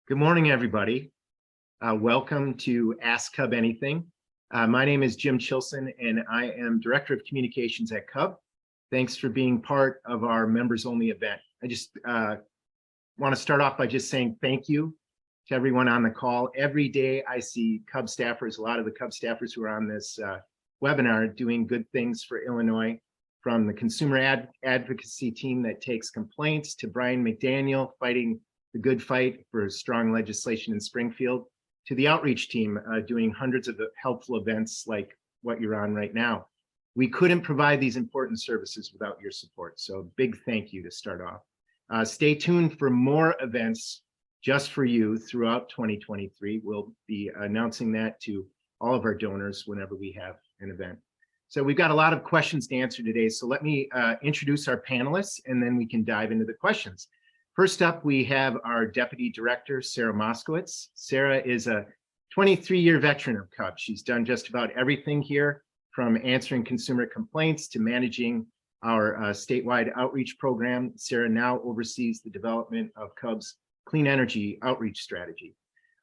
Good morning, everybody. Welcome to Ask CUB Anything. My name is Jim Chilson, and I am Director of Communications at CUB. Thanks for being part of our members-only event. I just want to start off by just saying thank you to everyone on the call. Every day I see CUB staffers, a lot of the CUB staffers who are on this webinar doing good things for Illinois, from the consumer advocacy team that takes complaints to Brian McDaniel fighting the good fight for strong legislation in Springfield, to the outreach team doing hundreds of helpful events like what you're on right now. We couldn't provide these important services without your support, so big thank you to start off. Stay tuned for more events just for you throughout 2023. We'll be announcing that to all of our donors whenever we have an event. So we've got a lot of questions to answer today, so let me introduce our panelists and then we can dive into the questions. First up, we have our Deputy Director, Sarah Moskowitz. Sarah is a 23-year veteran of CUB. She's done just about everything here, from answering consumer complaints to managing our statewide outreach program. Sarah now oversees the development of CUB's clean energy outreach strategy.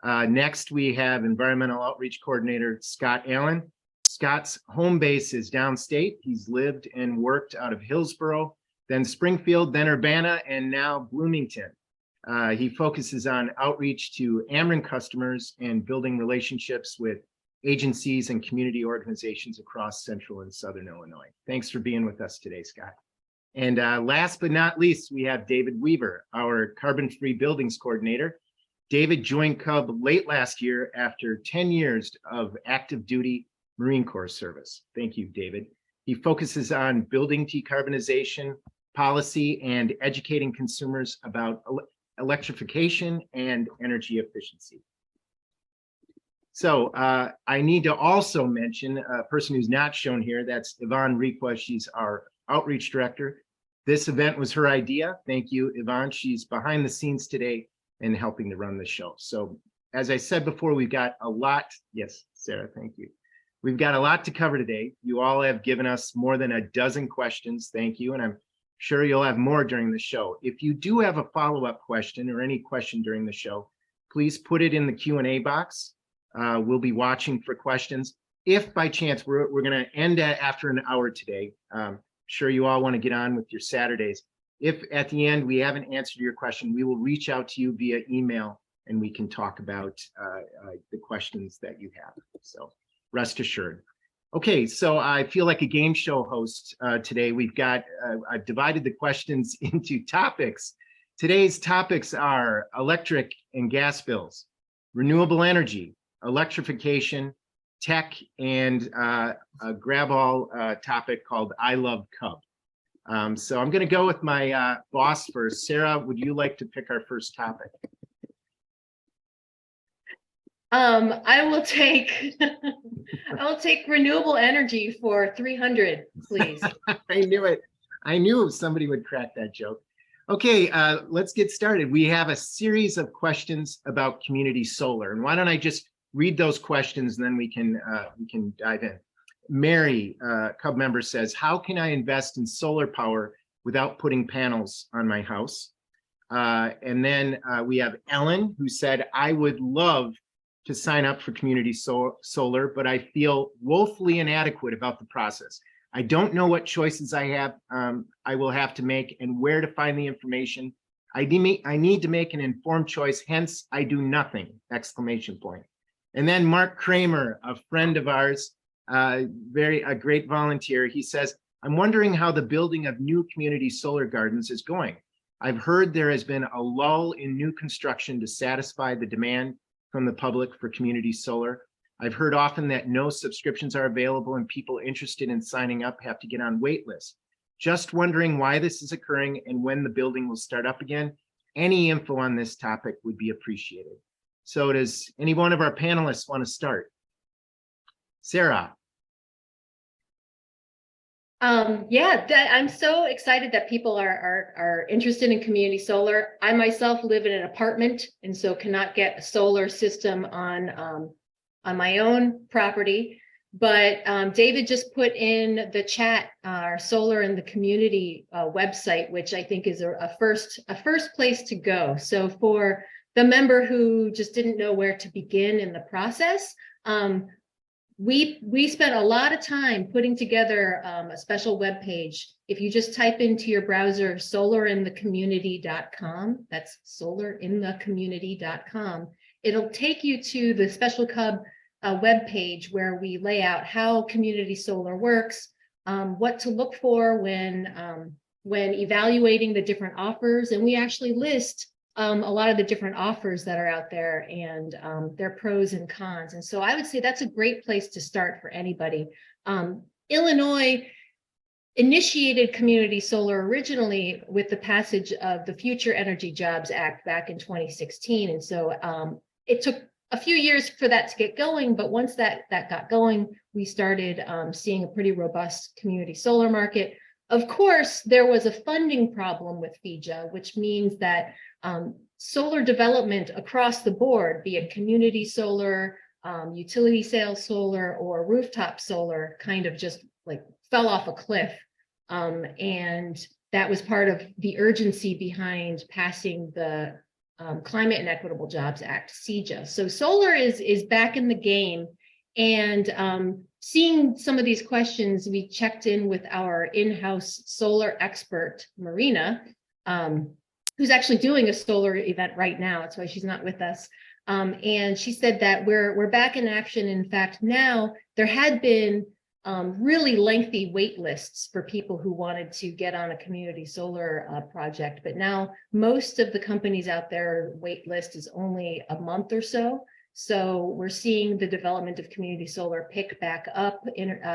Next, we have Environmental Outreach Coordinator, Scott Allen. Scott's home base is downstate. He's lived and worked out of Hillsborough, then Springfield, then Urbana, and now Bloomington. He focuses on outreach to Ameren customers and building relationships with agencies and community organizations across central and southern Illinois. Thanks for being with us today, Scott. And last but not least, we have David Weaver, our carbon-free buildings coordinator. David joined CUB late last year after 10 years of active duty Marine Corps service. Thank you, David. He focuses on building decarbonization policy and educating consumers about electrification and energy efficiency. So I need to also mention a person who's not shown here. That's Yvonne Requa. She's our outreach director. This event was her idea. Thank you, Yvonne. She's behind the scenes today and helping to run the show. So as I said before, we've got a lot. Yes, Sarah, thank you. We've got a lot to cover today. You all have given us more than a dozen questions. Thank you. And I'm sure you'll have more during the show. If you do have a follow-up question or any question during the show, please put it in the Q&A box. We'll be watching for questions. If by chance, we're going to end after an hour today. Sure you all want to get on with your Saturdays. If at the end we haven't answered your question, we will reach out to you via email and we can talk about the questions that you have. So rest assured. Okay, so I feel like a game show host today. I've divided the questions into topics. Today's topics are electric and gas bills, renewable energy, electrification, tech, and a grab all topic called I Love CUB. So I'm gonna go with my boss first. Sarah, would you like to pick our first topic? I will take I will take renewable energy for 300, please. I knew it. I knew somebody would crack that joke. Okay, let's get started. We have a series of questions about community solar, and why don't I just read those questions and then we can dive in. Mary, CUB member, says, how can I invest in solar power without putting panels on my house? And then we have Ellen, who said, I would love to sign up for community solar, but I feel woefully inadequate about the process. I don't know what choices I will have to make and where to find the information. I need to make an informed choice, hence I do nothing, exclamation point. And then Mark Kramer, a friend of ours, a great volunteer, he says, I'm wondering how the building of new community solar gardens is going. I've heard there has been a lull in new construction to satisfy the demand from the public for community solar. I've heard often that no subscriptions are available and people interested in signing up have to get on wait lists. Just wondering why this is occurring and when the building will start up again. Any info on this topic would be appreciated. So does any one of our panelists want to start? Sarah. Yeah, I'm so excited that people are interested in community solar. I myself live in an apartment and so cannot get a solar system on my own property. But David just put in the chat our solar in the community website, which I think is a first place to go. So for the member who just didn't know where to begin in the process, we spent a lot of time putting together a special web page. If you just type into your browser solarinthecommunity.com, that's solarinthecommunity.com, it'll take you to the Special CUB web page where we lay out how community solar works, what to look for when evaluating the different offers, and we actually list a lot of the different offers that are out there and their pros and cons. And so I would say that's a great place to start for anybody. Illinois initiated community solar originally with the passage of the Future Energy Jobs Act back in 2016. And so it took a few years for that to get going, but once that got going, we started seeing a pretty robust community solar market. Of course, there was a funding problem with FEJA, which means that solar development across the board, be it community solar, utility scale solar, or rooftop solar, kind of just like fell off a cliff. And that was part of the urgency behind passing the Climate and Equitable Jobs Act, CEJA. So solar is back in the game. And seeing some of these questions, we checked in with our in-house solar expert, Marina, who's actually doing a solar event right now. That's why she's not with us. And she said that we're back in action. In fact, now there had been really lengthy wait lists for people who wanted to get on a community solar project. But now most of the companies out there wait list is only a month or so. So we're seeing the development of community solar pick back up,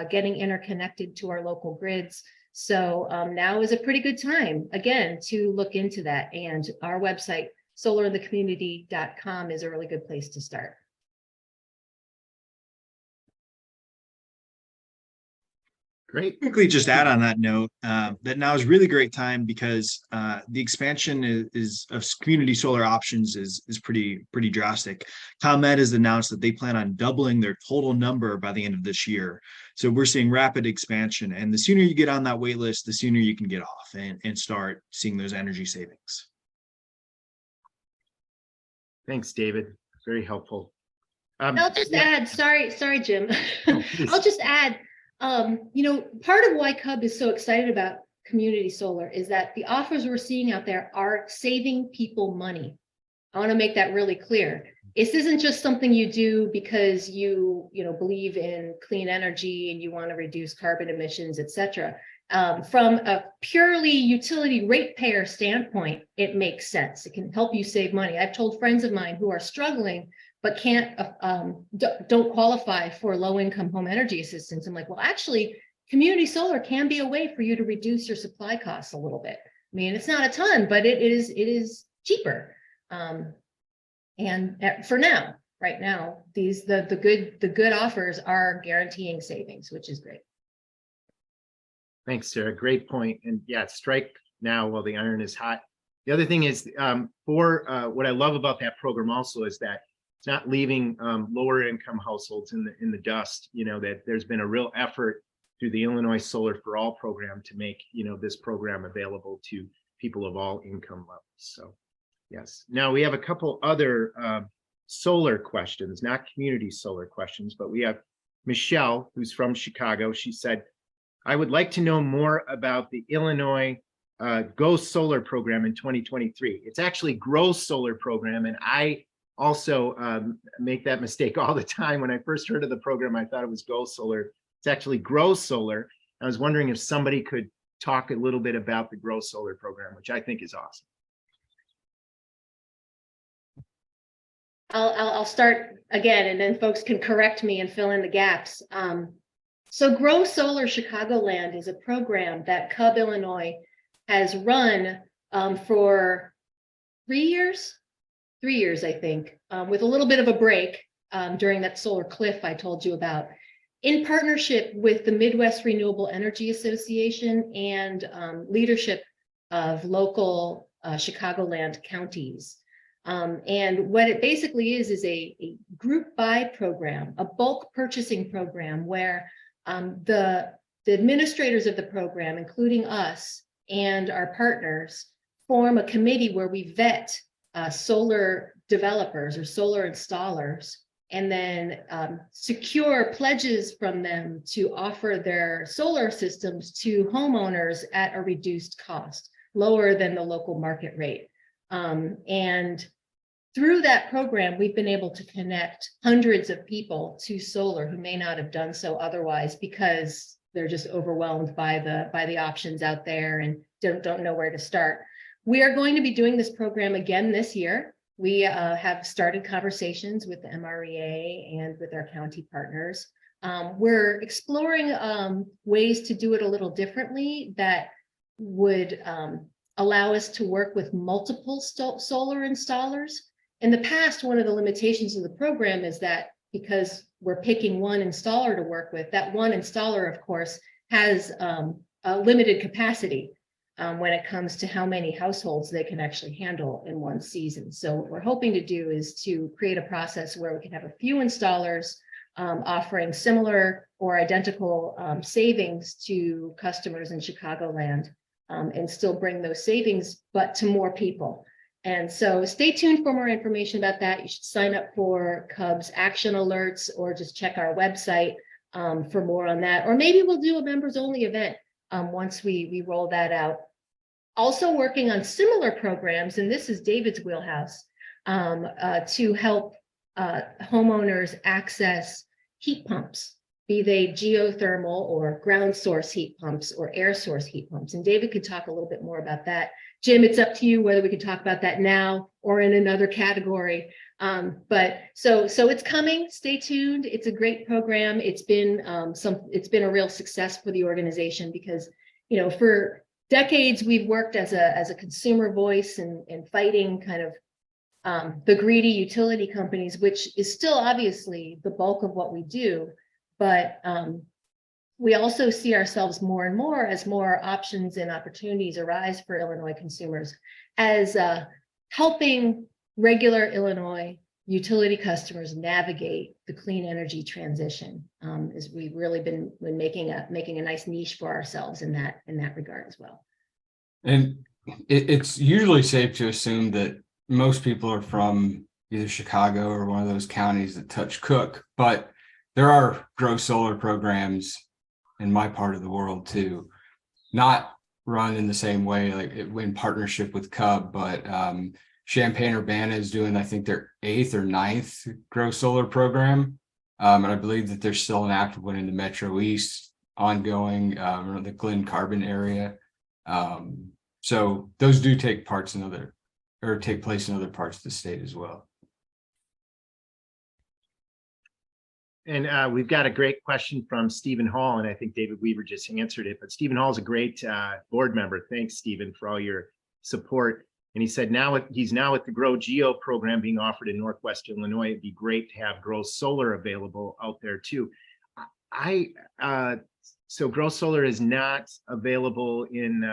getting interconnected to our local grids. So now is a pretty good time, again, to look into that. And our website, solarinthecommunity.com, is a really good place to start. Great. Quickly, just add on that note that now is really a great time because the expansion of community solar options is pretty drastic. ComEd has announced that they plan on doubling their total number by the end of this year. So we're seeing rapid expansion, and the sooner you get on that wait list, the sooner you can get off and start seeing those energy savings. Thanks, David. Very helpful. I'll just add, sorry, Jim. Oh, please. I'll just add, part of why CUB is so excited about community solar is that the offers we're seeing out there are saving people money. I want to make that really clear. This isn't just something you do because you believe in clean energy and you want to reduce carbon emissions, et cetera. From a purely utility ratepayer standpoint, it makes sense. It can help you save money. I've told friends of mine who are struggling but don't qualify for low-income home energy assistance. I'm like, well, actually, community solar can be a way for you to reduce your supply costs a little bit. I mean, it's not a ton, but it is cheaper. And for now, right now, the good offers are guaranteeing savings, which is great. Thanks, Sarah. Great point. And yeah, strike now while the iron is hot. The other thing is what I love about that program also is that it's not leaving lower income households in the dust. That there's been a real effort through the Illinois Solar for All program to make this program available to people of all income levels. So yes. Now we have a couple other solar questions, not community solar questions, but we have Michelle, who's from Chicago. She said, I would like to know more about the Illinois Go Solar program in 2023. It's actually Grow Solar program, and I also make that mistake all the time. When I first heard of the program, I thought it was Go Solar. It's actually Grow Solar. I was wondering if somebody could talk a little bit about the Grow Solar program, which I think is awesome. I'll start again, and then folks can correct me and fill in the gaps. So Grow Solar Chicagoland is a program that CUB Illinois has run for 3 years. 3 years, I think, with a little bit of a break during that solar cliff I told you about, in partnership with the Midwest Renewable Energy Association and leadership of local Chicagoland counties. And what it basically is a group buy program, a bulk purchasing program where the administrators of the program, including us and our partners, form a committee where we vet solar developers or solar installers, and then secure pledges from them to offer their solar systems to homeowners at a reduced cost, lower than the local market rate. And through that program, we've been able to connect hundreds of people to solar who may not have done so otherwise because they're just overwhelmed by the options out there and don't know where to start. We are going to be doing this program again this year. We have started conversations with the MREA and with our county partners. We're exploring ways to do it a little differently that would allow us to work with multiple solar installers. In the past, one of the limitations of the program is that because we're picking one installer to work with, that one installer, of course, has a limited capacity when it comes to how many households they can actually handle in one season. So what we're hoping to do is to create a process where we can have a few installers offering similar or identical savings to customers in Chicagoland and still bring those savings, but to more people. And so stay tuned for more information about that. You should sign up for CUB's action alerts or just check our website for more on that. Or maybe we'll do a members only event once we roll that out. Also working on similar programs, and this is David's wheelhouse, to help homeowners access heat pumps, be they geothermal or ground source heat pumps or air source heat pumps. And David could talk a little bit more about that. Jim, it's up to you whether we could talk about that now or in another category. But so it's coming. Stay tuned. It's a great program. It's been a real success for the organization because, you know, for decades we've worked as a consumer voice and fighting kind of the greedy utility companies, which is still obviously the bulk of what we do. But we also see ourselves more and more as more options and opportunities arise for Illinois consumers as helping regular Illinois utility customers navigate the clean energy transition. As we've really been making a nice niche for ourselves in that regard as well. And it's usually safe to assume that most people are from either Chicago or one of those counties that touch Cook, but there are grow solar programs in my part of the world too, not run in the same way, like in partnership with CUB, but Champaign-Urbana is doing, I think, their 8th or 9th grow solar program. And I believe that there's still an active one in the Metro East ongoing, or the Glen Carbon area. So those do take place in other parts of the state as well. And we've got a great question from Stephen Hall, and I think David Weaver just answered it, but Stephen Hall is a great board member. Thanks, Stephen, for all your support. And he said he's now at the Grow Geo program being offered in Northwest Illinois. It'd be great to have Grow Solar available out there too. So Grow Solar is not available in,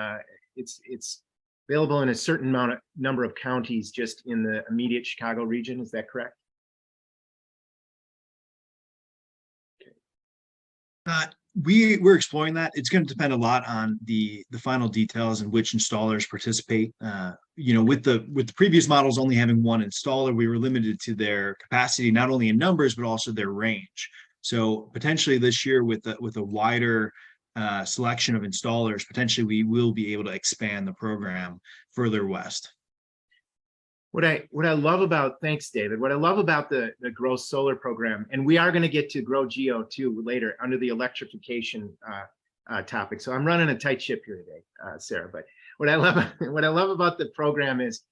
it's available in a certain number of counties just in the immediate Chicago region. Is that correct? We're exploring that. It's going to depend a lot on the final details and which installers participate. You know, with the previous models only having one installer, we were limited to their capacity, not only in numbers, but also their range. So potentially this year with a wider selection of installers, potentially we will be able to expand the program further west. What I love about, thanks, David. What I love about the Grow Solar program, and we are going to get to Grow Geo too later under the electrification topic. So I'm running a tight ship here today, Sarah. But what I love about the program is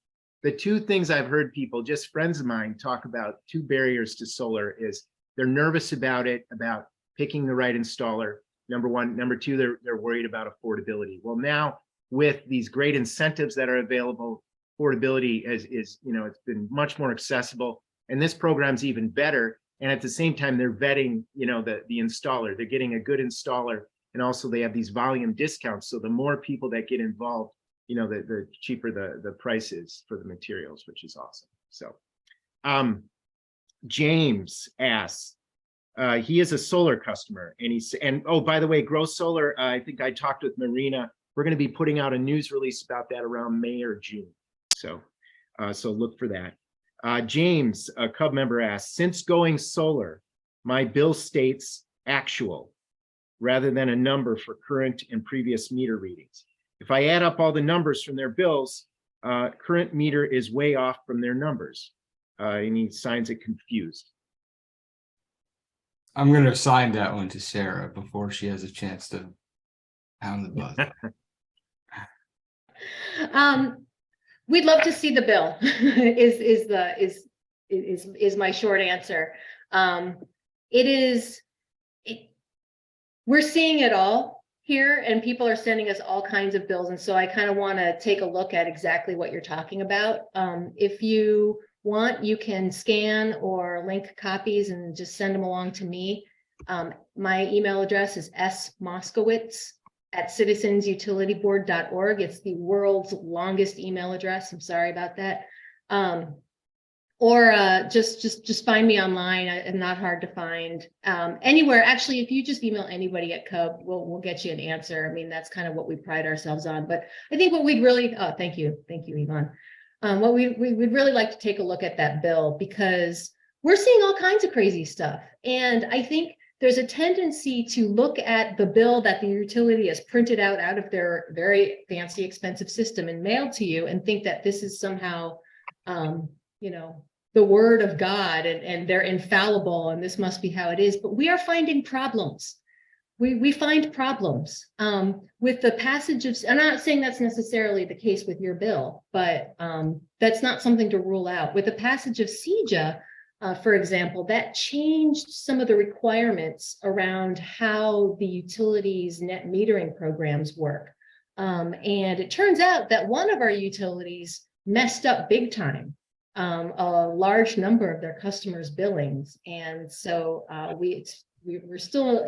the two things I've heard people, just friends of mine, talk about. Two barriers to solar is they're nervous about it, about picking the right installer. Number one. Number two, they're worried about affordability. Well, now with these great incentives that are available, affordability is, you know, it's been much more accessible, and this program's even better. And at the same time, they're vetting, you know, the installer. They're getting a good installer, and also they have these volume discounts. So the more people that get involved, you know, the cheaper the price is for the materials, which is awesome. So James asks, he is a solar customer, and oh, by the way, Grow Solar, I think I talked with Marina. We're going to be putting out a news release about that around May or June. So So look for that. James, a CUB member, asks, since going solar, my bill states actual rather than a number for current and previous meter readings. If I add up all the numbers from their bills, current meter is way off from their numbers. And he signs it confused. I'm going to assign that one to Sarah before she has a chance to pound the buzzer. We'd love to see the bill is my short answer. We're seeing it all here, and people are sending us all kinds of bills. And so I kind of want to take a look at exactly what you're talking about. If you want, you can scan or link copies and just send them along to me. My email address is smoskowitz@citizensutilityboard.org. It's the world's longest email address. I'm sorry about that. Or just find me online. I'm not hard to find anywhere. Actually, if you just email anybody at CUB, we'll get you an answer. I mean, that's kind of what we pride ourselves on. But I think what we'd really, thank you, Yvonne. What we would really like to take a look at that bill, because we're seeing all kinds of crazy stuff. And I think there's a tendency to look at the bill that the utility has printed out of their very fancy, expensive system and mailed to you and think that this is somehow, the word of God and they're infallible and this must be how it is. But we are finding problems. We find problems with the passage of, I'm not saying that's necessarily the case with your bill, but that's not something to rule out. With the passage of CEJA, for example, that changed some of the requirements around how the utilities' net metering programs work. And it turns out that one of our utilities messed up big time a large number of their customers' billings. And so we're still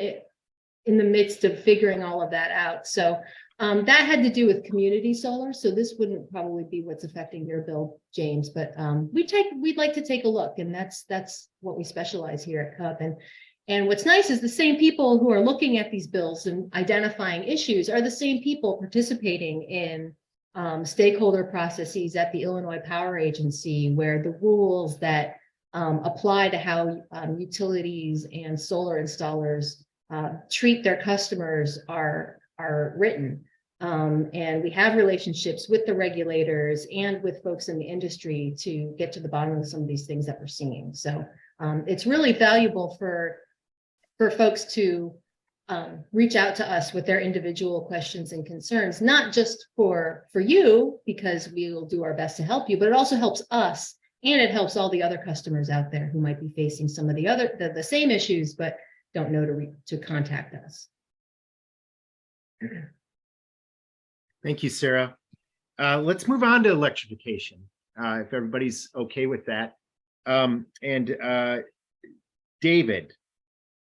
in the midst of figuring all of that out. So that had to do with community solar. So this wouldn't probably be what's affecting your bill, James, but we'd like to take a look, and that's what we specialize here at CUB. And what's nice is the same people who are looking at these bills and identifying issues are the same people participating in stakeholder processes at the Illinois Power Agency, where the rules that apply to how utilities and solar installers treat their customers are written. And we have relationships with the regulators and with folks in the industry to get to the bottom of some of these things that we're seeing. So it's really valuable for folks to reach out to us with their individual questions and concerns, not just for you, because we will do our best to help you, but it also helps us, and it helps all the other customers out there who might be facing some of the same issues, but don't know to contact us. Thank you, Sarah. Let's move on to electrification, if everybody's okay with that. David,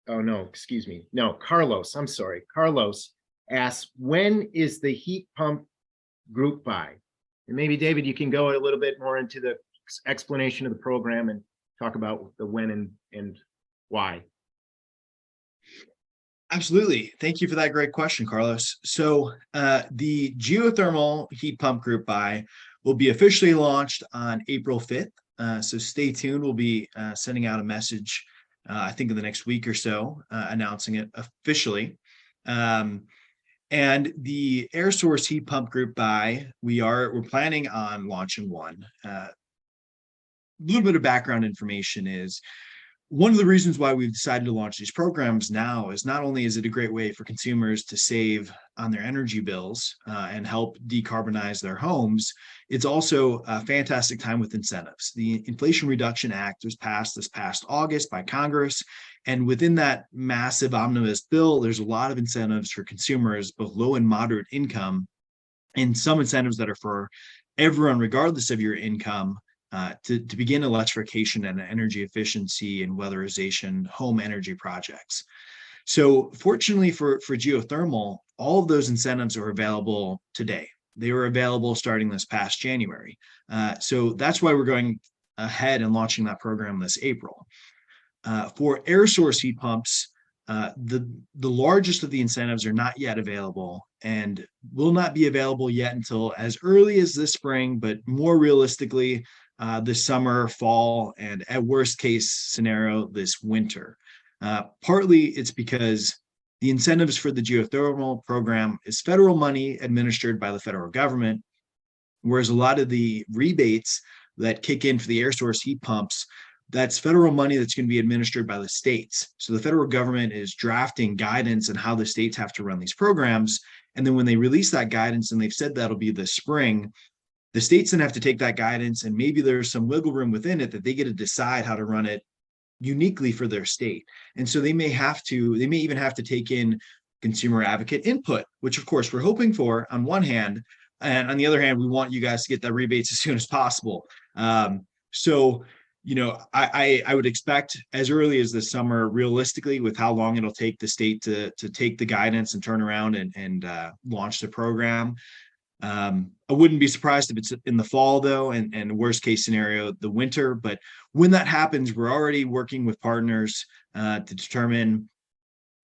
oh no, excuse me. No, Carlos, I'm sorry. Carlos asks, when is the heat pump group buy? And maybe David, you can go a little bit more into the explanation of the program and talk about the when and why. Absolutely. Thank you for that great question, Carlos. So the geothermal heat pump group buy will be officially launched on April 5th. So stay tuned. We'll be sending out a message, I think in the next week or so, announcing it officially. And the air source heat pump group buy, we're planning on launching one. A little bit of background information is, one of the reasons why we've decided to launch these programs now is not only is it a great way for consumers to save on their energy bills and help decarbonize their homes, it's also a fantastic time with incentives. The Inflation Reduction Act was passed this past August by Congress, and within that massive omnibus bill, there's a lot of incentives for consumers, both low and moderate income, and some incentives that are for everyone, regardless of your income, to begin electrification and energy efficiency and weatherization home energy projects. So fortunately for geothermal, all of those incentives are available today. They were available starting this past January. So that's why we're going ahead and launching that program this April. For air source heat pumps, The largest of the incentives are not yet available and will not be available yet until as early as this spring, but more realistically, this summer, fall, and at worst case scenario, this winter. Partly it's because the incentives for the geothermal program is federal money administered by the federal government, whereas a lot of the rebates that kick in for the air source heat pumps, that's federal money that's going to be administered by the states. So the federal government is drafting guidance on how the states have to run these programs. And then when they release that guidance, and they've said that'll be this spring, the states then have to take that guidance, and maybe there's some wiggle room within it that they get to decide how to run it uniquely for their state. And so they may even have to take in consumer advocate input, which of course we're hoping for on one hand. And on the other hand, we want you guys to get that rebates as soon as possible. So, I would expect as early as this summer, realistically, with how long it'll take the state to take the guidance and turn around and launch the program. I wouldn't be surprised if it's in the fall, though, and worst case scenario, the winter. But when that happens, we're already working with partners to determine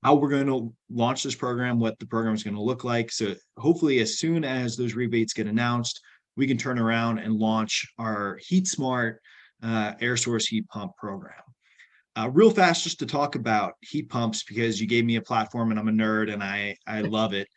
how we're going to launch this program, what the program is going to look like. So hopefully, as soon as those rebates get announced, we can turn around and launch our Heat Smart air source heat pump program. Real fast, just to talk about heat pumps, because you gave me a platform and I'm a nerd and I love it.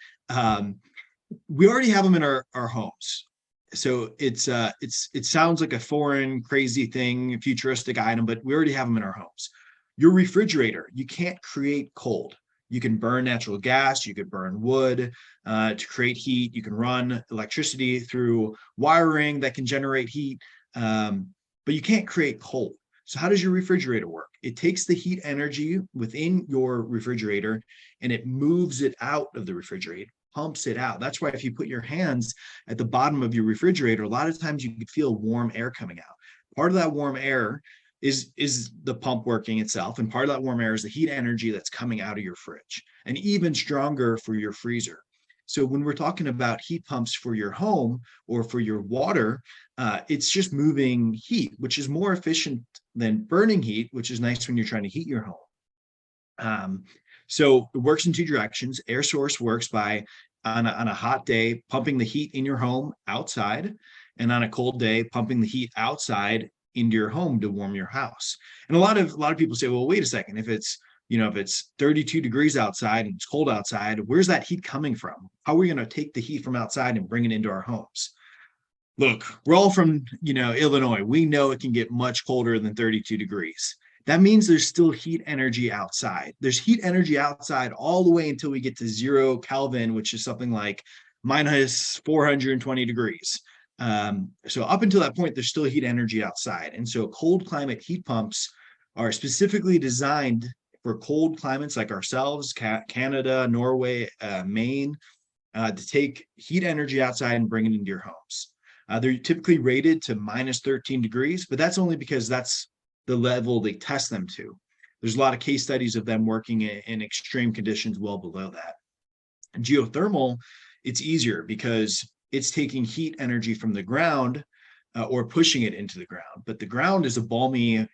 We already have them in our homes. So it sounds like a foreign, crazy thing, futuristic item, but we already have them in our homes. Your refrigerator, you can't create cold. You can burn natural gas, you could burn wood to create heat. You can run electricity through wiring that can generate heat, but you can't create cold. So how does your refrigerator work? It takes the heat energy within your refrigerator and it moves it out of the refrigerator, pumps it out. That's why if you put your hands at the bottom of your refrigerator, a lot of times you can feel warm air coming out. Part of that warm air is the pump working itself, and part of that warm air is the heat energy that's coming out of your fridge, and even stronger for your freezer. So when we're talking about heat pumps for your home or for your water, it's just moving heat, which is more efficient than burning heat, which is nice when you're trying to heat your home. So it works in two directions. Air source works by on a hot day pumping the heat in your home outside, and on a cold day pumping the heat outside into your home to warm your house. And a lot of people say, well, wait a second, if it's 32 degrees outside and it's cold outside, where's that heat coming from? How are we going to take the heat from outside and bring it into our homes? Look, we're all from Illinois. We know it can get much colder than 32 degrees. That means there's still heat energy outside. There's heat energy outside all the way until we get to 0 Kelvin, which is something like minus 420 degrees. So up until that point, there's still heat energy outside. And so cold climate heat pumps are specifically designed for cold climates like ourselves, Canada, Norway, Maine, to take heat energy outside and bring it into your homes. They're typically rated to minus 13 degrees, but that's only because that's the level they test them to. There's a lot of case studies of them working in extreme conditions well below that. And geothermal, it's easier because it's taking heat energy from the ground or pushing it into the ground. But the ground is a balmy,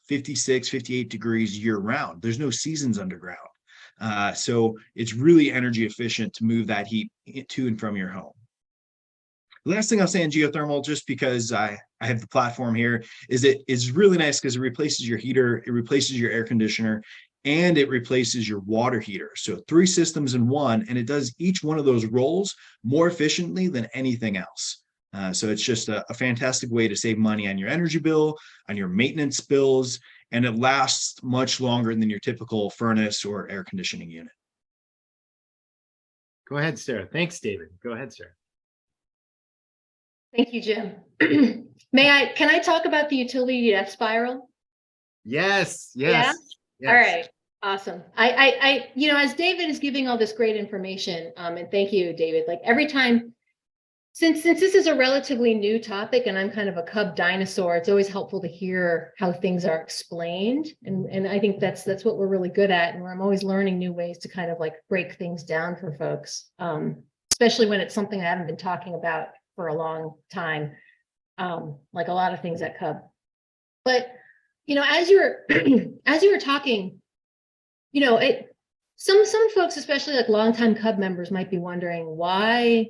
56, 58 degrees year round. There's no seasons underground. So it's really energy efficient to move that heat to and from your home. The last thing I'll say on geothermal, just because I have the platform here, is it's really nice because it replaces your heater, it replaces your air conditioner, and it replaces your water heater. So 3 systems in one, and it does each one of those roles more efficiently than anything else. So it's just a fantastic way to save money on your energy bill, on your maintenance bills, and it lasts much longer than your typical furnace or air conditioning unit. Go ahead, Sarah. Thanks, David. Go ahead, Sarah. Thank you, Jim. Can I talk about the utility death spiral? Yes. Yeah? All right. Awesome. As David is giving all this great information, and thank you, David, like every time, since this is a relatively new topic and I'm kind of a CUB dinosaur, it's always helpful to hear how things are explained. And I think that's what we're really good at. And I'm always learning new ways to kind of like break things down for folks, especially when it's something I haven't been talking about for a long time, like a lot of things at CUB. But as you were talking, some folks, especially like longtime CUB members, might be wondering why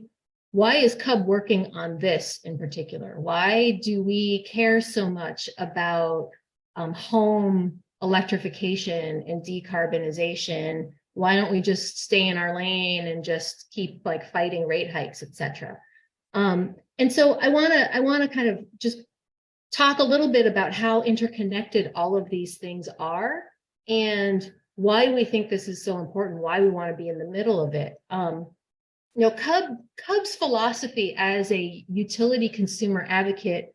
is CUB working on this in particular? Why do we care so much about home electrification and decarbonization? Why don't we just stay in our lane and just keep like fighting rate hikes, et cetera? And so I want to kind of just talk a little bit about how interconnected all of these things are and why we think this is so important, why we want to be in the middle of it. CUB's philosophy as a utility consumer advocate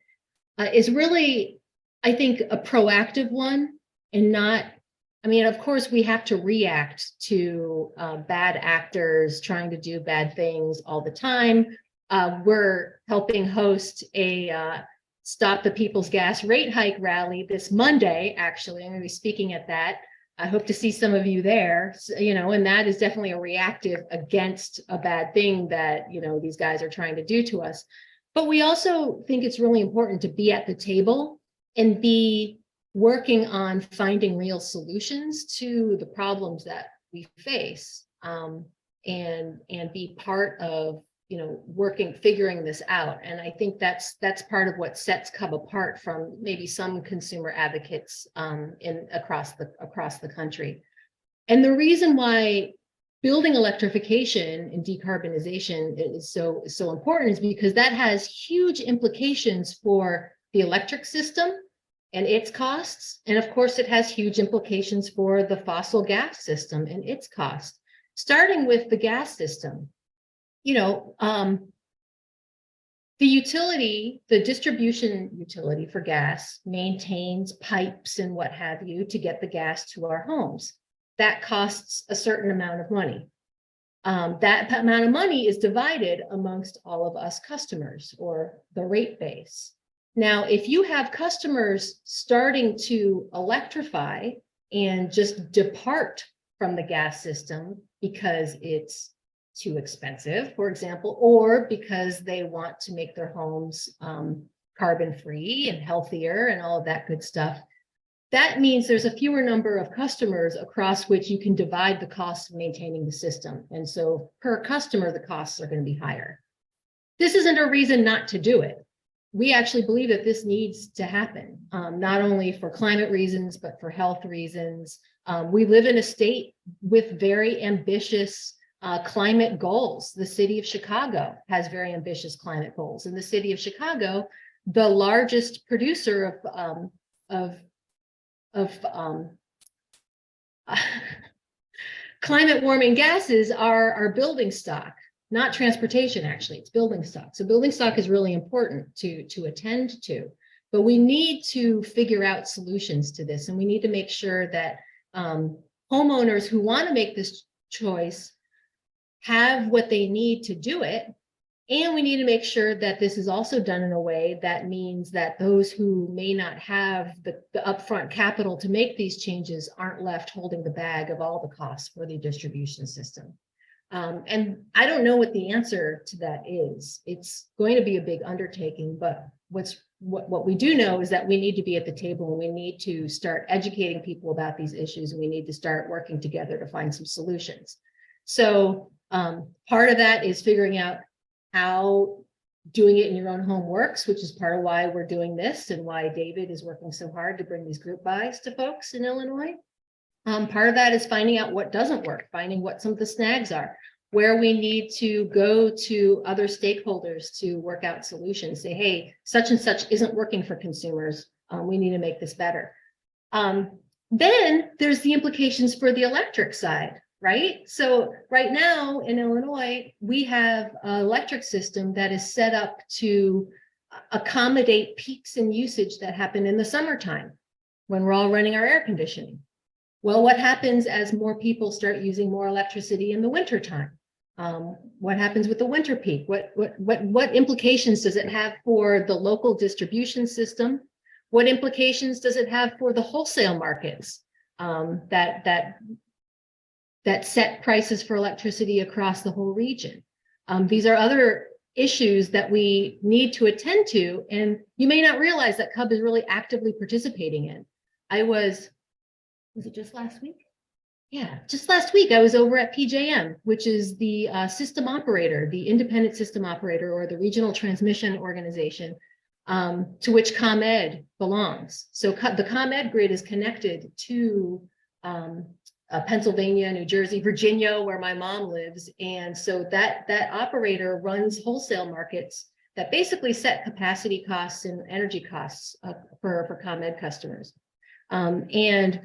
is really, I think, a proactive one and not, I mean, of course, we have to react to bad actors trying to do bad things all the time. We're helping host a Stop the People's Gas rate hike rally this Monday, actually. I'm going to be speaking at that. I hope to see some of you there, and that is definitely a reactive against a bad thing that, these guys are trying to do to us. But we also think it's really important to be at the table and be working on finding real solutions to the problems that we face, and be part of figuring this out. And I think that's part of what sets CUB apart from maybe some consumer advocates across the country. And the reason why building electrification and decarbonization is so important is because that has huge implications for the electric system and its costs. And of course, it has huge implications for the fossil gas system and its cost. Starting with the gas system. The distribution utility for gas maintains pipes and what have you to get the gas to our homes. That costs a certain amount of money. That amount of money is divided amongst all of us customers or the rate base. Now, if you have customers starting to electrify and just depart from the gas system because it's too expensive, for example, or because they want to make their homes carbon free and healthier and all of that good stuff, that means there's a fewer number of customers across which you can divide the costs of maintaining the system. And so per customer, the costs are going to be higher. This isn't a reason not to do it. We actually believe that this needs to happen, not only for climate reasons, but for health reasons. We live in a state with very ambitious climate goals. The city of Chicago has very ambitious climate goals. In the city of Chicago, the largest producer of climate warming gases are building stock, not transportation, actually, it's building stock. So building stock is really important to attend to, but we need to figure out solutions to this. And we need to make sure that homeowners who want to make this choice have what they need to do it. And we need to make sure that this is also done in a way that means that those who may not have the upfront capital to make these changes aren't left holding the bag of all the costs for the distribution system. And I don't know what the answer to that is. It's going to be a big undertaking, but what we do know is that we need to be at the table and we need to start educating people about these issues, and we need to start working together to find some solutions. So part of that is figuring out how doing it in your own home works, which is part of why we're doing this and why David is working so hard to bring these group buys to folks in Illinois. Part of that is finding out what doesn't work, finding what some of the snags are, where we need to go to other stakeholders to work out solutions, say, hey, such and such isn't working for consumers. We need to make this better. Then there's the implications for the electric side. Right? So right now in Illinois, we have an electric system that is set up to accommodate peaks in usage that happen in the summertime when we're all running our air conditioning. Well, what happens as more people start using more electricity in the wintertime? What happens with the winter peak? What implications does it have for the local distribution system? What implications does it have for the wholesale markets that set prices for electricity across the whole region? These are other issues that we need to attend to, and you may not realize that CUB is really actively participating in. Was it just last week? Yeah, just last week I was over at PJM, which is the system operator, the independent system operator, or the regional transmission organization, to which ComEd belongs. So the ComEd grid is connected to Pennsylvania, New Jersey, Virginia, where my mom lives. And so that operator runs wholesale markets that basically set capacity costs and energy costs for ComEd customers. And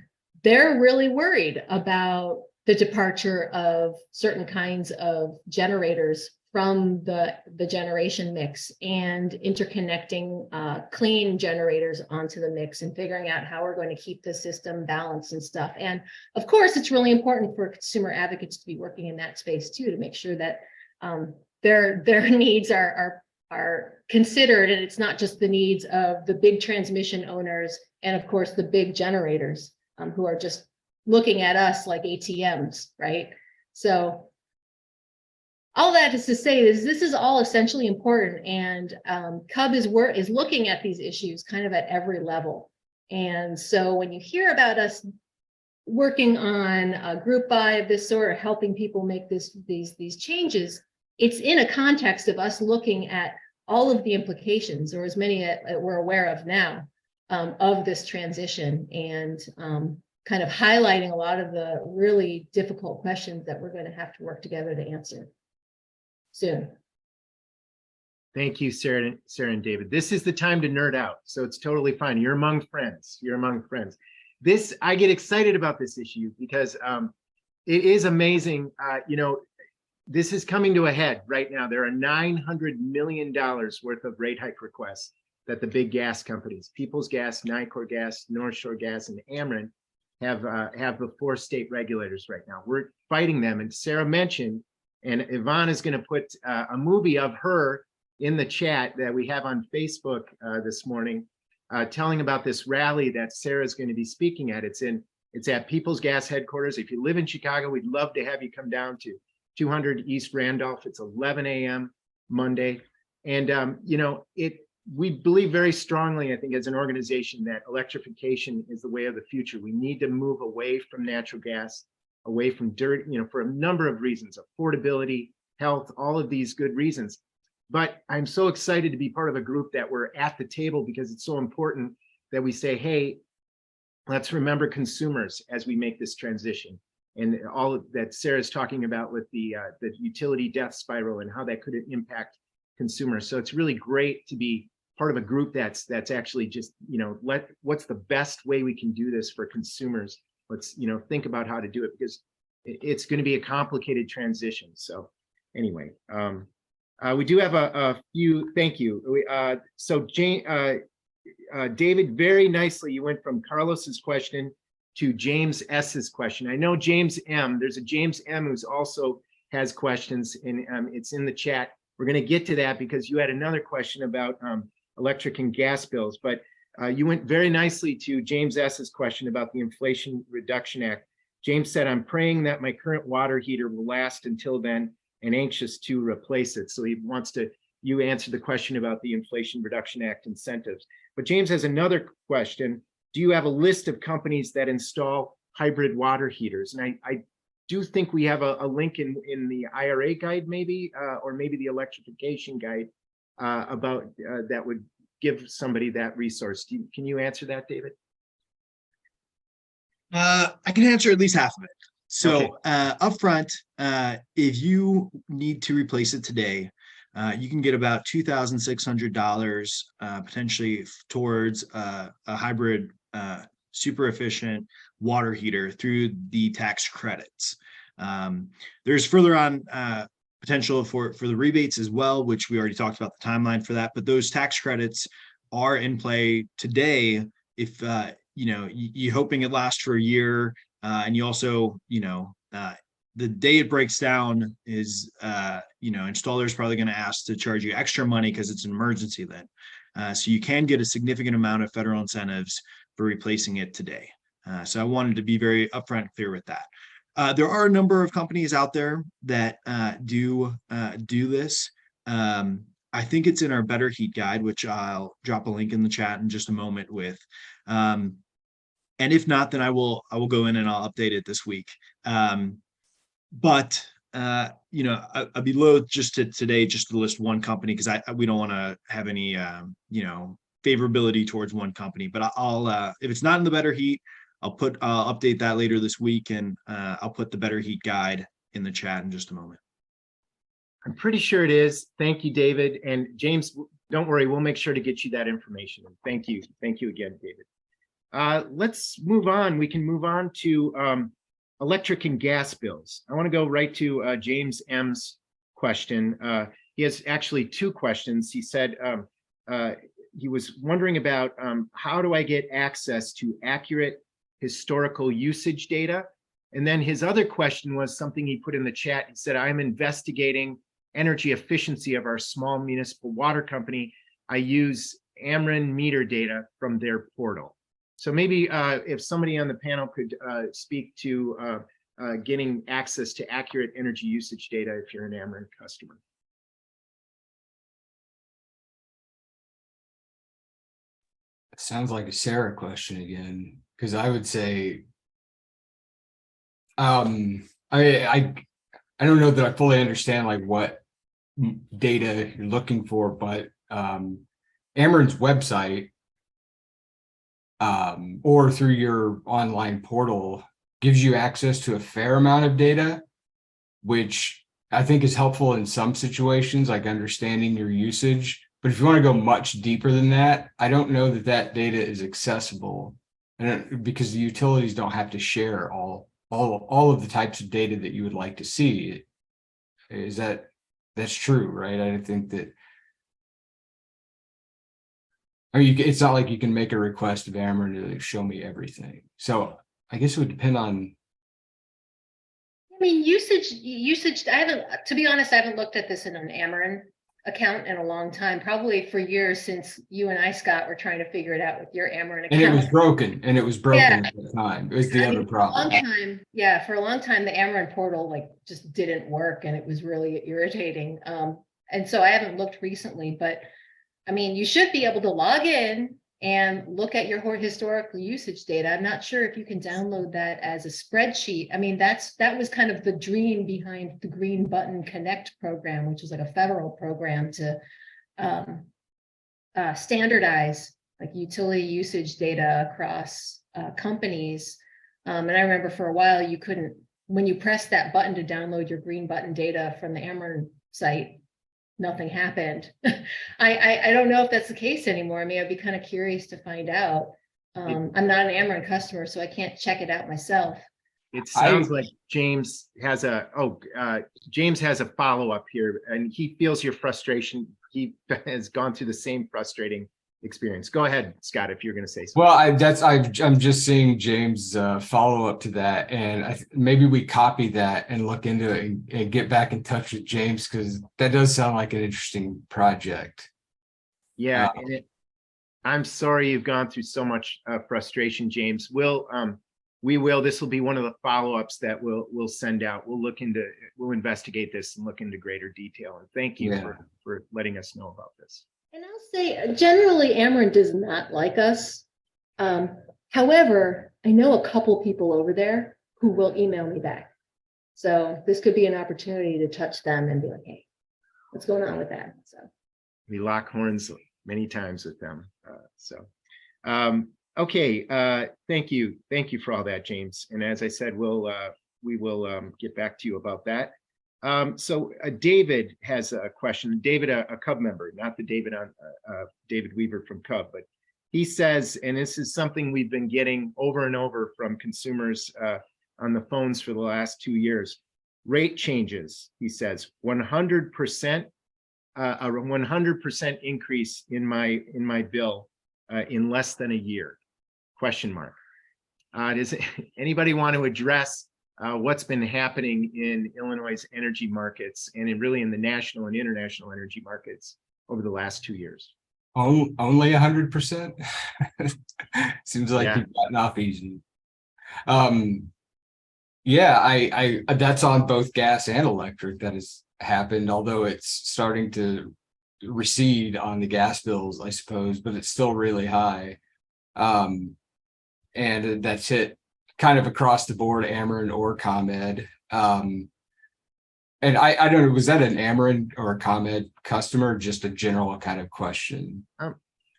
they're really worried about the departure of certain kinds of generators from the generation mix and interconnecting clean generators onto the mix and figuring out how we're going to keep the system balanced and stuff. And of course, it's really important for consumer advocates to be working in that space too, to make sure that their needs are considered, and it's not just the needs of the big transmission owners and of course the big generators who are just looking at us like ATMs, right? So all that is to say is this is all essentially important, and CUB is looking at these issues kind of at every level. And so when you hear about us working on a group buy of this sort, or helping people make these changes, it's in a context of us looking at all of the implications, or as many that we're aware of now, of this transition, and kind of highlighting a lot of the really difficult questions that we're going to have to work together to answer soon. Thank you, Sarah and David. This is the time to nerd out, so it's totally fine. You're among friends. You're among friends. I get excited about this issue because it is amazing. This is coming to a head right now. There are $900 million worth of rate hike requests that the big gas companies, Peoples Gas, Nicor Gas, North Shore Gas, and Ameren have before state regulators right now. We're fighting them. And Sarah mentioned, and Yvonne is going to put a movie of her in the chat that we have on Facebook this morning, telling about this rally that Sarah is going to be speaking at. It's at Peoples Gas headquarters. If you live in Chicago, we'd love to have you come down to 200 East Randolph. It's 11 a.m. Monday. And, we believe very strongly, I think, as an organization, that electrification is the way of the future. We need to move away from natural gas, away from dirt, for a number of reasons, affordability, health, all of these good reasons. But I'm so excited to be part of a group that we're at the table, because it's so important that we say, hey, let's remember consumers as we make this transition. And all of that Sarah's talking about with the utility death spiral and how that could impact consumers. So it's really great to be part of a group that's actually just, what's the best way we can do this for consumers? Let's, think about how to do it, because it's going to be a complicated transition. So anyway, we do have a few, thank you. So David, very nicely, you went from Carlos's question to James S's question. I know James M, there's a James M who's also has questions, and it's in the chat. We're going to get to that because you had another question about electric and gas bills, but you went very nicely to James S's question about the Inflation Reduction Act. James said, I'm praying that my current water heater will last until then and anxious to replace it. So he wants you answer the question about the Inflation Reduction Act incentives. But James has another question. Do you have a list of companies that install hybrid water heaters? And I do think we have a link in the IRA guide, maybe, or maybe the electrification guide about that would give somebody that resource. Can you answer that, David? I can answer at least half of it. So Okay. upfront, if you need to replace it today, you can get about $2,600 potentially towards a hybrid super efficient water heater through the tax credits. There's further on potential for the rebates as well, which we already talked about the timeline for that, but those tax credits are in play today. If you're hoping it lasts for a year, and you also, the day it breaks down is, installers probably going to ask to charge you extra money because it's an emergency then. So you can get a significant amount of federal incentives for replacing it today. So I wanted to be very upfront and clear with that. There are a number of companies out there that do this. I think it's in our Better Heat guide, which I'll drop a link in the chat in just a moment with. And if not, then I will go in and I'll update it this week. But you know, I'd be loath just today just to list one company, because we don't want to have any you know, favorability towards one company. But I'll if it's not in the Better Heat, I'll update that later this week, and I'll put the Better Heat guide in the chat in just a moment. I'm pretty sure it is. Thank you, David. And James, don't worry, we'll make sure to get you that information. Thank you. Thank you again, David. Let's move on. We can move on to electric and gas bills. I want to go right to James M's question. He has actually two questions. He said he was wondering about how do I get access to accurate historical usage data? And then his other question was something he put in the chat. He said, I'm investigating energy efficiency of our small municipal water company. I use Ameren meter data from their portal. So maybe if somebody on the panel could speak to getting access to accurate energy usage data if you're an Ameren customer. It sounds like a Sarah question again, because I would say, I don't know that I fully understand like what data you're looking for, but Ameren's website or through your online portal gives you access to a fair amount of data, which I think is helpful in some situations, like understanding your usage. But if you want to go much deeper than that, I don't know that that data is accessible, and because the utilities don't have to share all of the types of data that you would like to see. That's true, right? I think that, I mean, it's not like you can make a request of Ameren to show me everything. So I guess it would depend on. I mean, usage, to be honest, I haven't looked at this in an Ameren account in a long time, probably for years, since you and I, Scott, were trying to figure it out with your Ameren account. And it was broken, Yeah. at the time. It was the other problem. For a long time, the Ameren portal like just didn't work, and it was really irritating. And so I haven't looked recently, but I mean, you should be able to log in and look at your historical usage data. I'm not sure if you can download that as a spreadsheet. I mean, that was kind of the dream behind the Green Button Connect program, which is like a federal program to standardize like utility usage data across companies. And I remember for a while you couldn't, when you press that button to download your Green Button data from the Ameren site, nothing happened. I don't know if that's the case anymore. I mean, I'd be kind of curious to find out. I'm not an Ameren customer, so I can't check it out myself. It sounds like James has a follow-up here, and he feels your frustration. He has gone through the same frustrating experience. Go ahead, Scott, if you're going to say something. Well, I'm just seeing James' follow-up to that, and maybe we copy that and look into it and get back in touch with James, because that does sound like an interesting project. Yeah, I'm sorry you've gone through so much frustration, James. This will be one of the follow-ups that we'll send out. We'll investigate this and look into greater detail. And thank you for letting us know about this. And I'll say, generally, Ameren does not like us. However, I know a couple people over there who will email me back. So this could be an opportunity to touch them and be like, hey, what's going on with that? So we lock horns many times with them. Okay. Thank you. Thank you for all that, James. And as I said, we will get back to you about that. So David has a question. David, a CUB member, not the David David Weaver from CUB, but he says, and this is something we've been getting over and over from consumers on the phones for the last 2 years. Rate changes, he says, 100%, a 100% increase in my bill in less than a year? Question mark. Does anybody want to address what's been happening in Illinois' energy markets and really in the national and international energy markets over the last 2 years? Only 100%? Seems like you've gotten off easy. I that's on both gas and electric that has happened, although it's starting to recede on the gas bills, I suppose, but it's still really high. and that's hit kind of across the board, Ameren or ComEd. And I don't know, was that an Ameren or a ComEd customer? Or just a general kind of question.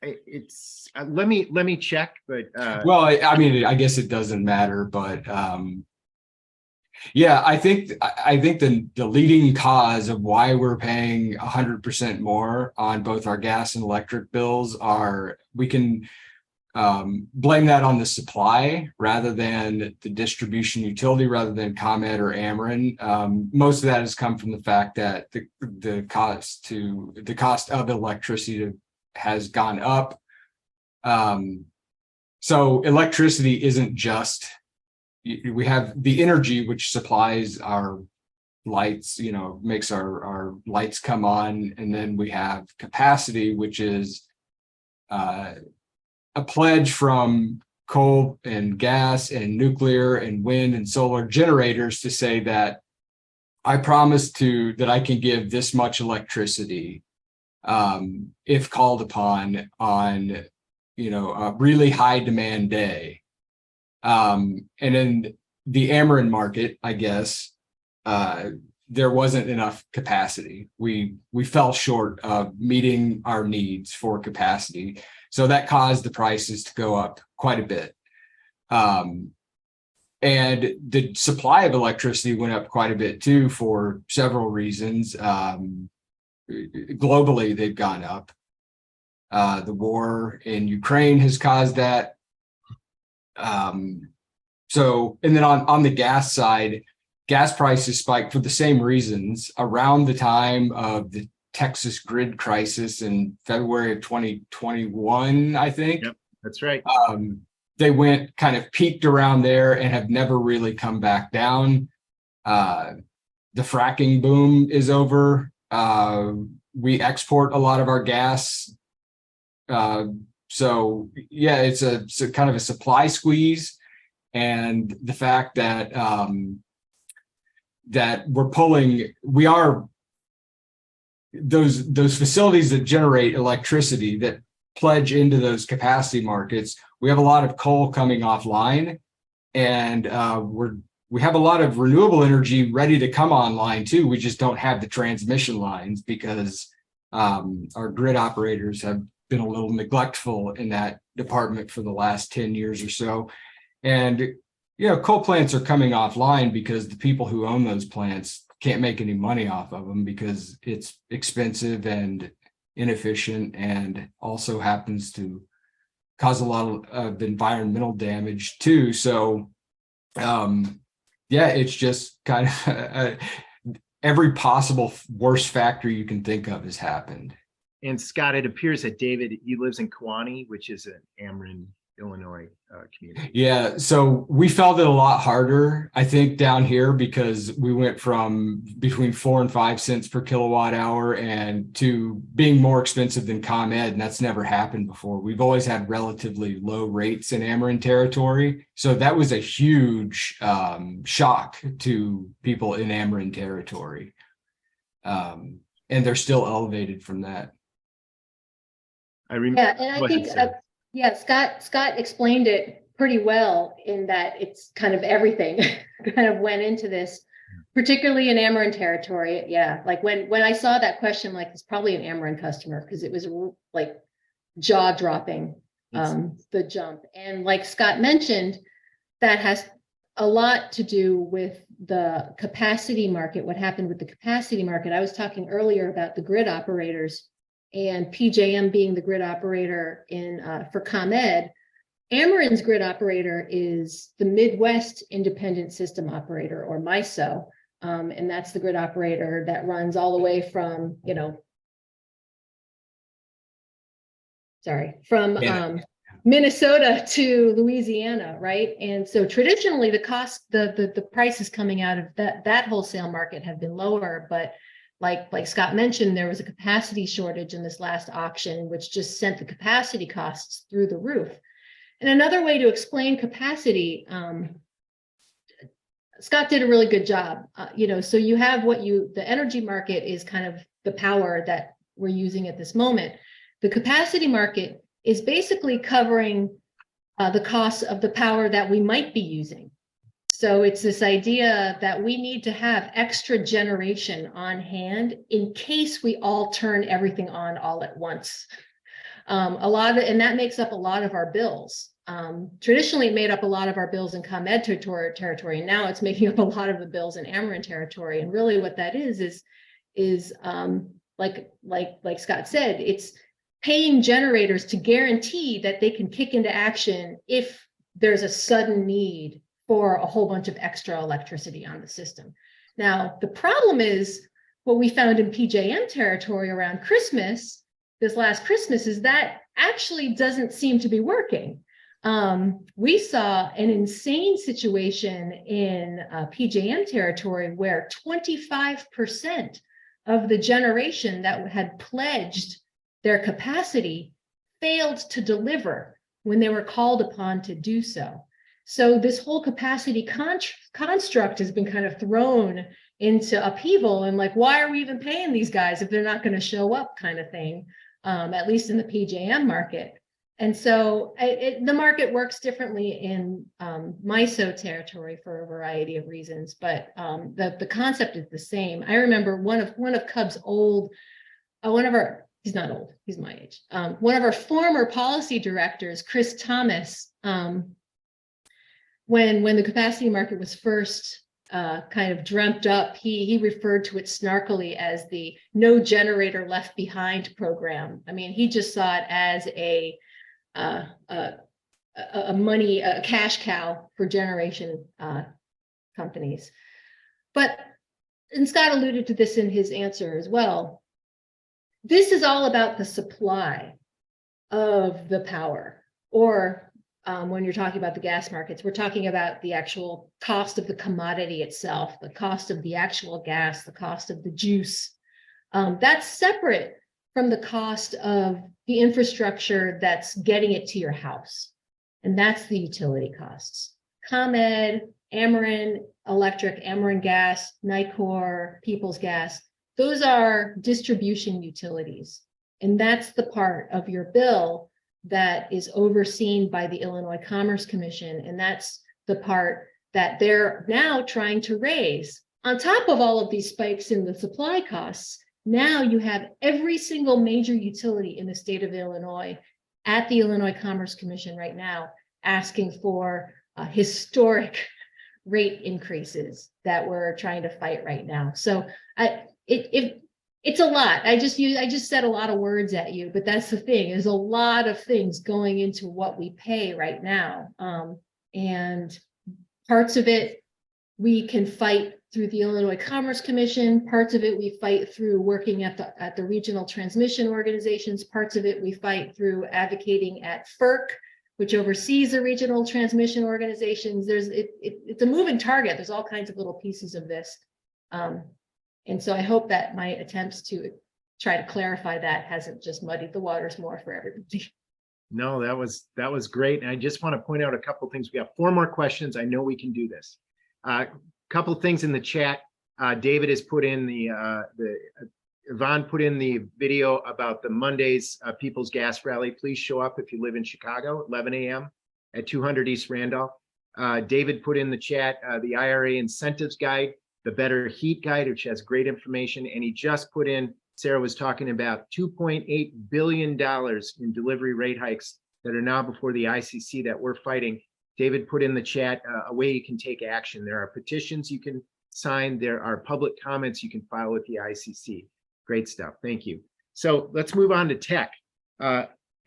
It's let me check, but Well, I mean, I guess it doesn't matter, but yeah, I think the leading cause of why we're paying 100% more on both our gas and electric bills are, we can blame that on the supply rather than the distribution utility, rather than ComEd or Ameren. Most of that has come from the fact that the cost of electricity has gone up. So electricity isn't just, we have the energy which supplies our lights, makes our lights come on, and then we have capacity, which is a pledge from coal and gas and nuclear and wind and solar generators to say that I promise that I can give this much electricity if called upon on a really high demand day. And in the Ameren market, I guess there wasn't enough capacity. We fell short of meeting our needs for capacity. So that caused the prices to go up quite a bit. And the supply of electricity went up quite a bit too, for several reasons. Globally, they've gone up. The war in Ukraine has caused that. So, and then on the gas side, gas prices spiked for the same reasons around the time of the Texas grid crisis in February of 2021, I think. Yep, that's right. They went kind of peaked around there and have never really come back down. The fracking boom is over. We export a lot of our gas. So yeah, it's a kind of a supply squeeze. And the fact that we are those facilities that generate electricity, that pledge into those capacity markets. We have a lot of coal coming offline, and we have a lot of renewable energy ready to come online too. We just don't have the transmission lines because our grid operators have been a little neglectful in that department for the last 10 years or so. And coal plants are coming offline because the people who own those plants can't make any money off of them because it's expensive and inefficient, and also happens to cause a lot of environmental damage too. So yeah, it's just kind of every possible worst factor you can think of has happened. And Scott, it appears that David, he lives in Kewanee, which is an Ameren, Illinois community. Yeah, so we felt it a lot harder, I think, down here, because we went from between 4 and 5 cents per kilowatt hour and to being more expensive than ComEd, and that's never happened before. We've always had relatively low rates in Ameren territory, so that was a huge shock to people in Ameren territory, and they're still elevated from that. I remember. Yeah, and I think yeah, Scott explained it pretty well in that it's kind of everything kind of went into this, particularly in Ameren territory. Yeah, like when I saw that question, like it's probably an Ameren customer, because it was like jaw dropping, the jump. And like Scott mentioned, that has a lot to do with the capacity market. What happened with the capacity market? I was talking earlier about the grid operators, and PJM being the grid operator for ComEd. Ameren's grid operator is the Midwest Independent System Operator, or MISO, and that's the grid operator that runs all the way from, Minnesota to Louisiana, right? And so traditionally, the cost, the prices coming out of that wholesale market have been lower, but like Scott mentioned, there was a capacity shortage in this last auction, which just sent the capacity costs through the roof. And another way to explain capacity, Scott did a really good job. So you have the energy market is kind of the power that we're using at this moment. The capacity market is basically covering the cost of the power that we might be using. So it's this idea that we need to have extra generation on hand in case we all turn everything on all at once. And that makes up a lot of our bills. Traditionally, it made up a lot of our bills in ComEd territory, and now it's making up a lot of the bills in Ameren territory. And really, what that is like Scott said, it's paying generators to guarantee that they can kick into action if there's a sudden need for a whole bunch of extra electricity on the system. Now, the problem is what we found in PJM territory around Christmas, this last Christmas, is that actually doesn't seem to be working. We saw an insane situation in PJM territory where 25% of the generation that had pledged their capacity failed to deliver when they were called upon to do so. So this whole capacity construct has been kind of thrown into upheaval, and like, why are we even paying these guys if they're not going to show up, kind of thing, at least in the PJM market. And so the market works differently in MISO territory for a variety of reasons, but the concept is the same. I remember one of CUB's old, he's not old, he's my age. One of our former policy directors, Chris Thomas, when the capacity market was first kind of dreamt up, he referred to it snarkily as the No Generator Left Behind program. I mean, he just saw it as a cash cow for generation companies. And Scott alluded to this in his answer as well. This is all about the supply of the power, or when you're talking about the gas markets, we're talking about the actual cost of the commodity itself, the cost of the actual gas, the cost of the juice. That's separate from the cost of the infrastructure that's getting it to your house. And that's the utility costs. ComEd, Ameren Electric, Ameren Gas, Nicor, Peoples Gas, those are distribution utilities. And that's the part of your bill that is overseen by the Illinois Commerce Commission. And that's the part that they're now trying to raise. On top of all of these spikes in the supply costs, now you have every single major utility in the state of Illinois at the Illinois Commerce Commission right now asking for historic rate increases that we're trying to fight right now. So it's a lot. I just said a lot of words at you, but that's the thing. There's a lot of things going into what we pay right now. And parts of it we can fight through the Illinois Commerce Commission. Parts of it we fight through working at the regional transmission organizations. Parts of it we fight through advocating at FERC, which oversees the regional transmission organizations. It's a moving target. There's all kinds of little pieces of this. And so I hope that my attempts to try to clarify that hasn't just muddied the waters more for everybody. No, that was great. And I just want to point out a couple of things. We have 4 more questions. I know we can do this. Couple of things in the chat. David has put in Yvonne put in the video about the Monday's People's Gas Rally. Please show up if you live in Chicago, 11 a.m. at 200 East Randolph. David put in the chat the IRA incentives guide, the Better Heat guide, which has great information. And he just put in, Sarah was talking about $2.8 billion in delivery rate hikes that are now before the ICC that we're fighting. David put in the chat a way you can take action. There are petitions you can sign. There are public comments you can file with the ICC. Great stuff. Thank you. So let's move on to tech.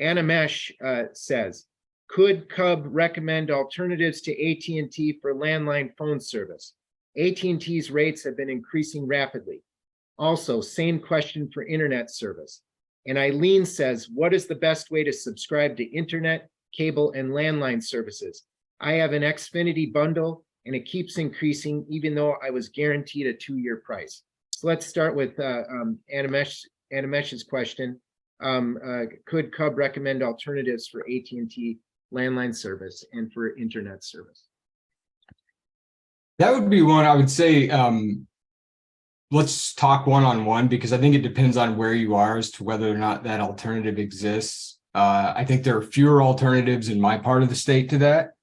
Animesh says, could CUB recommend alternatives to AT&T for landline phone service? AT&T's rates have been increasing rapidly. Also, same question for internet service. And Eileen says, what is the best way to subscribe to internet, cable, and landline services? I have an Xfinity bundle and it keeps increasing even though I was guaranteed a 2-year price. So let's start with Animesh's question. Could CUB recommend alternatives for AT&T landline service and for internet service? That would be one I would say. Let's talk one-on-one, because I think it depends on where you are as to whether or not that alternative exists. I think there are fewer alternatives in my part of the state to that.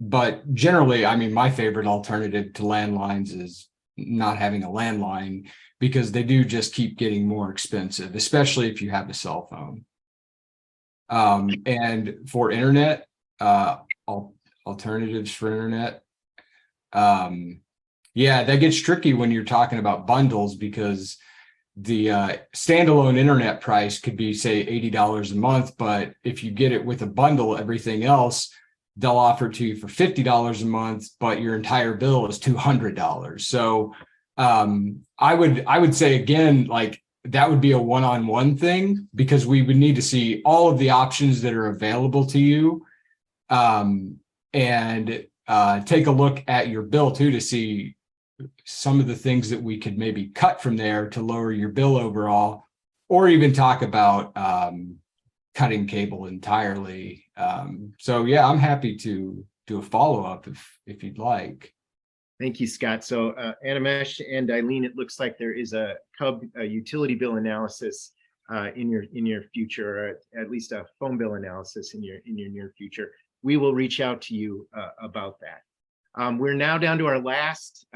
But generally, I mean, my favorite alternative to landlines is not having a landline, because they do just keep getting more expensive, especially if you have a cell phone. And for internet, alternatives for internet, yeah, that gets tricky when you're talking about bundles, because the standalone internet price could be, say, $80 a month, but if you get it with a bundle, everything else, they'll offer to you for $50 a month, but your entire bill is $200. So I would say, again, like, that would be a one-on-one thing, because we would need to see all of the options that are available to you, and take a look at your bill too, to see some of the things that we could maybe cut from there to lower your bill overall, or even talk about cutting cable entirely. So yeah, I'm happy to do a follow-up if you'd like. Thank you, Scott. So Animesh and Eileen, it looks like there is a CUB utility bill analysis in your future, or at least a phone bill analysis in your near future. We will reach out to you about that. We're now down to our last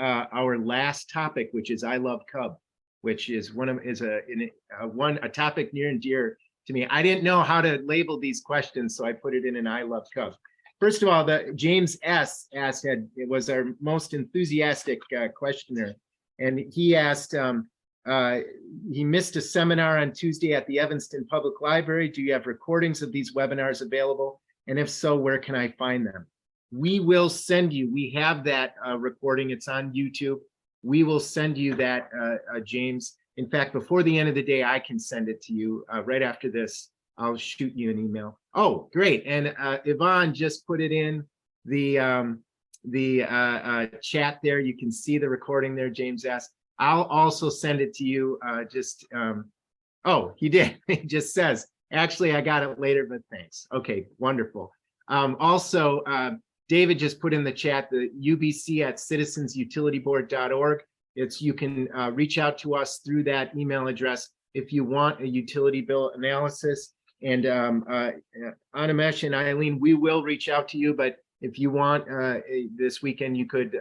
topic, which is I Love CUB, which is a topic near and dear to me. I didn't know how to label these questions, so I put it in an I Love CUB. First of all, James S. asked, it was our most enthusiastic questioner, and he asked, he missed a seminar on Tuesday at the Evanston Public Library. Do you have recordings of these webinars available? And if so, where can I find them? We will send you, we have that recording, it's on YouTube. We will send you that, James. In fact, before the end of the day, I can send it to you. Right after this, I'll shoot you an email. Oh, great. And Yvonne just put it in the chat there. You can see the recording there, James asked. I'll also send it to you. Oh, he did. It just says, actually, I got it later, but thanks. Okay, wonderful. Also, David just put in the chat the UBC at citizensutilityboard.org. You can reach out to us through that email address if you want a utility bill analysis. And Animesh and Eileen, we will reach out to you, but if you want this weekend, you could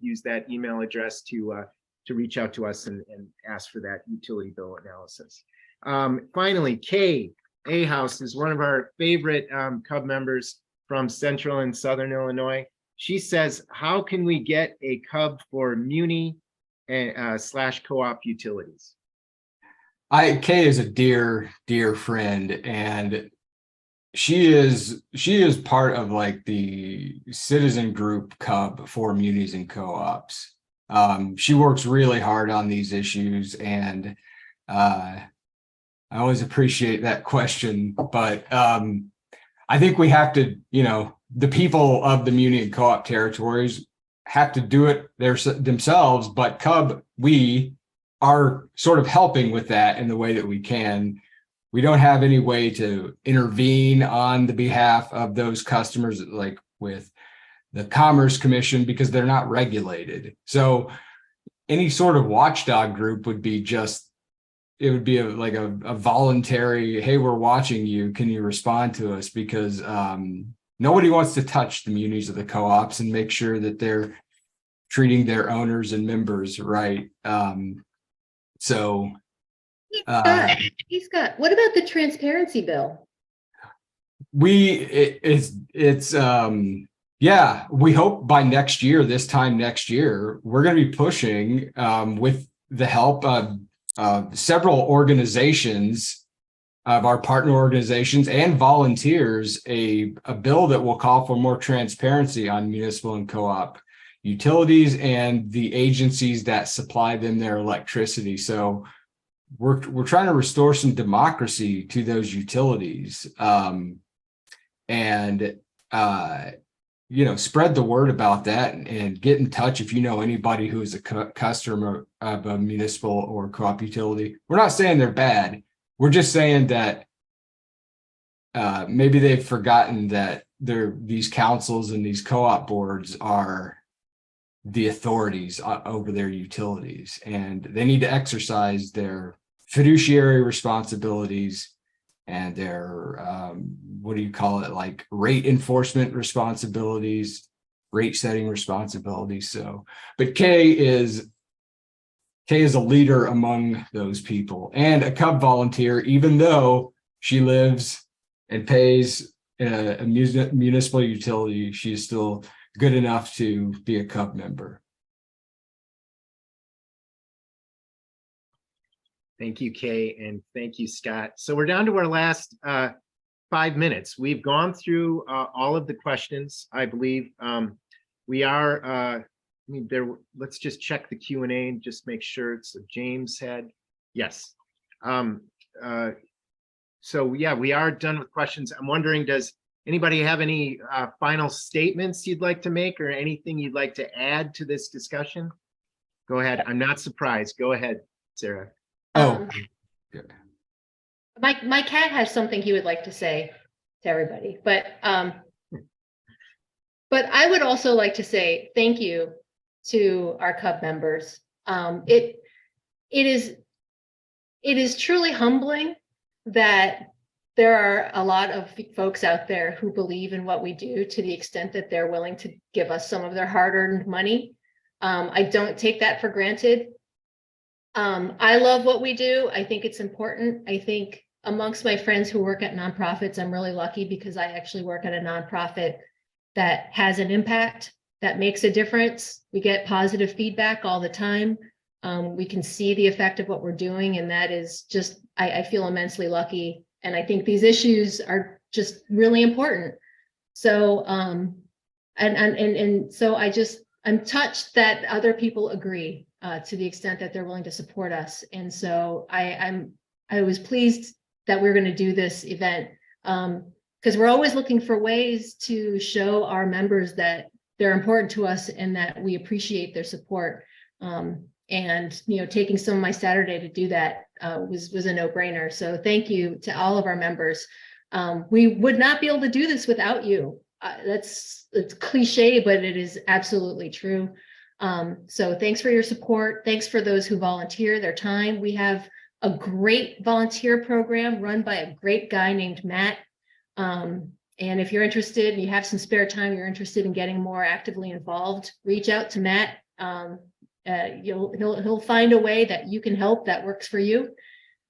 use that email address to reach out to us and ask for that utility bill analysis. Finally, Kay Ahouse is one of our favorite CUB members from Central and Southern Illinois. She says, how can we get a CUB for muni / co-op utilities? Kay is a dear friend, and she is part of like the citizen group CUB for munis and co-ops. She works really hard on these issues, and I always appreciate that question. But I think we have to, the people of the muni and co-op territories have to do it themselves, but CUB, we are sort of helping with that in the way that we can. We don't have any way to intervene on the behalf of those customers, like with the Commerce Commission, because they're not regulated. So any sort of watchdog group would be it would be a voluntary, hey, we're watching you, can you respond to us? Because nobody wants to touch the munis of the co-ops and make sure that they're treating their owners and members right. Scott, what about the transparency bill? Yeah, we hope by this time next year, we're going to be pushing with the help of several organizations, of our partner organizations and volunteers, a bill that will call for more transparency on municipal and co-op utilities and the agencies that supply them their electricity. So we're trying to restore some democracy to those utilities, and spread the word about that, and get in touch if you know anybody who is a customer of a municipal or co-op utility. We're not saying they're bad. We're just saying that maybe they've forgotten that these councils and these co-op boards are the authorities over their utilities, and they need to exercise their fiduciary responsibilities and their, what do you call it, like rate enforcement responsibilities, rate setting responsibilities. So, but Kay is a leader among those people and a CUB volunteer, even though she lives and pays a municipal utility. She is still good enough to be a CUB member. Thank you, Kay, and thank you, Scott. So we're down to our last 5 minutes. We've gone through all of the questions, I believe. We are, I mean, let's just check the Q&A and just make sure it's James had. Yes. So yeah, we are done with questions. I'm wondering, does anybody have any final statements you'd like to make or anything you'd like to add to this discussion? Go ahead. I'm not surprised. Go ahead, Sarah. Oh, good. My cat has something he would like to say to everybody, but I would also like to say thank you to our CUB members. It is truly humbling that there are a lot of folks out there who believe in what we do to the extent that they're willing to give us some of their hard-earned money. I don't take that for granted. I love what we do. I think it's important. I think amongst my friends who work at nonprofits, I'm really lucky because I actually work at a nonprofit that has an impact, that makes a difference. We get positive feedback all the time. We can see the effect of what we're doing, and that is just, I feel immensely lucky. And I think these issues are just really important. So, so I'm touched that other people agree to the extent that they're willing to support us. And so I was pleased that we're going to do this event because we're always looking for ways to show our members that they're important to us and that we appreciate their support. And, you know, taking some of my Saturday to do that was a no-brainer. So thank you to all of our members. We would not be able to do this without you. It's cliche, but it is absolutely true. So thanks for your support. Thanks for those who volunteer their time. We have a great volunteer program run by a great guy named Matt. And if you're interested and you have some spare time, you're interested in getting more actively involved, reach out to Matt. He'll find a way that you can help that works for you.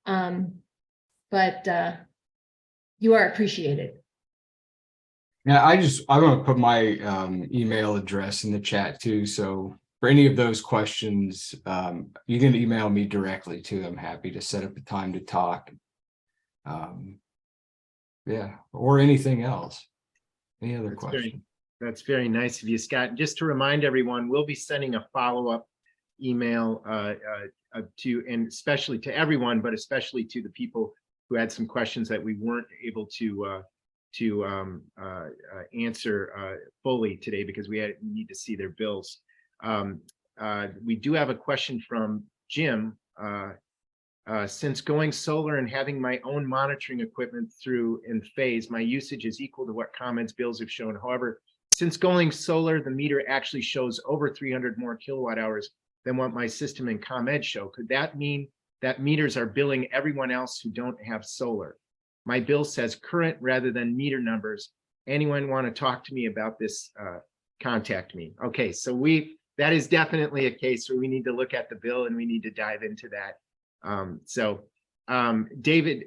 But you are appreciated. yeah, I'm going to put my email address in the chat too. So for any of those questions, you can email me directly too. I'm happy to set up a time to talk. Yeah, or anything else. Any other question? That's very nice of you, Scott. Just to remind everyone, we'll be sending a follow-up email to, and especially to everyone, but especially to the people who had some questions that we weren't able to answer fully today because we need to see their bills. We do have a question from Jim. Since going solar and having my own monitoring equipment through in phase, my usage is equal to what ComEd's bills have shown. However, since going solar, the meter actually shows over 300 more kilowatt hours than what my system and ComEd show. Could that mean that meters are billing everyone else who don't have solar? My bill says current rather than meter numbers. Anyone want to talk to me about this? Contact me. Okay, so that is definitely a case where we need to look at the bill and we need to dive into that. David,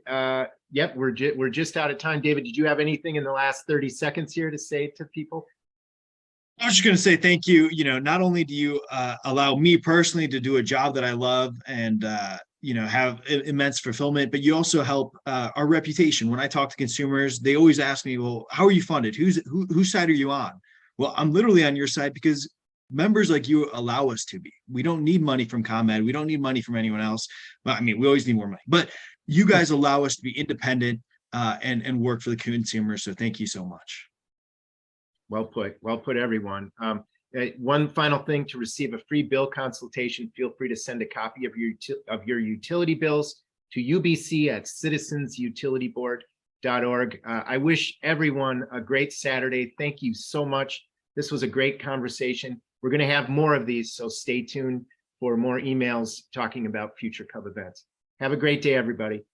yep, we're just out of time. David, did you have anything in the last 30 seconds here to say to people? I was just going to say thank you. You know, not only do you allow me personally to do a job that I love and have immense fulfillment, but you also help our reputation. When I talk to consumers, they always ask me, well, how are you funded? Whose side are you on? Well, I'm literally on your side because members like you allow us to be. We don't need money from ComEd. We don't need money from anyone else. Well, I mean, we always need more money, but you guys allow us to be independent and work for the consumer. So thank you so much. Well put, everyone. One final thing: to receive a free bill consultation, feel free to send a copy of your utility bills to ubc@citizensutilityboard.org. I wish everyone a great Saturday. Thank you so much. This was a great conversation. We're going to have more of these, so stay tuned for more emails talking about future CUB events. Have a great day, everybody.